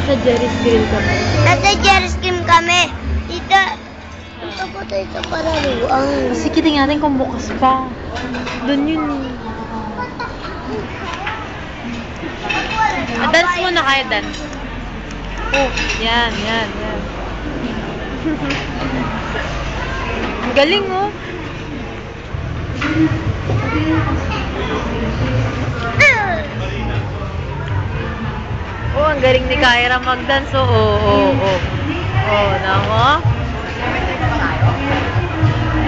Sa Jerry's Grill kami. Nasa Jerry's Cream kami. Dito. Ito po tayo sa paraluan. Sige, tingnan natin kung bukas pa. Doon yun eh. Dance muna kayo, dance. Oh, yan. Ang galing, oh. Oh, ang galing ni Kyra mag-dance, oh. Oh, namo.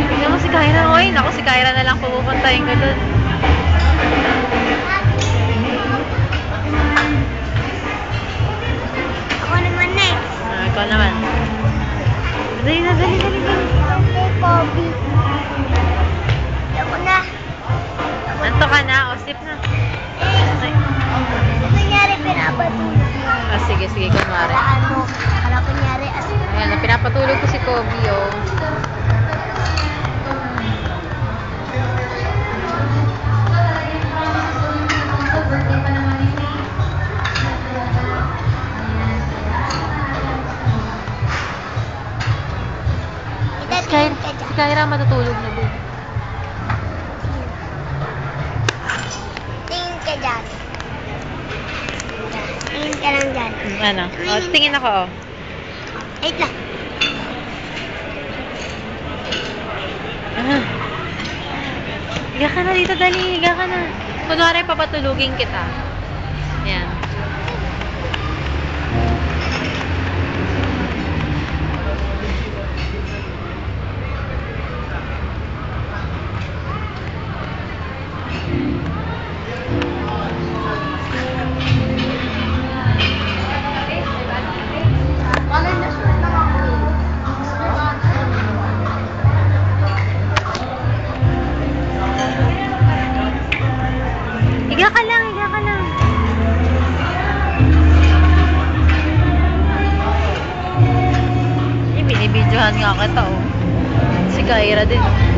Tingnan mo si Kyra, oy. Naku, si Kyra na lang pupuntahin ko doon. Ako naman next. Ikaw naman. Dali. Okay, Bobby. Ako na. Anto ka na? O, sip na. Okay. Ano nangyari pinapatulog mo? Sige, kunwari. Kala kunyari Ayan, pinapatulog ko si Kobe, oh. Si Kyra matutulog na din. Tingin ka dyan. Tingin ka lang dyan. Ano? O, tingin ako, oh. Wait lang. Higa ka na dito, dali. Higa ka na. Kunwari, papatulugin kita. Yan. Higa ka lang. Binibidyohan nga kita, oh. Si Kyra din, oh.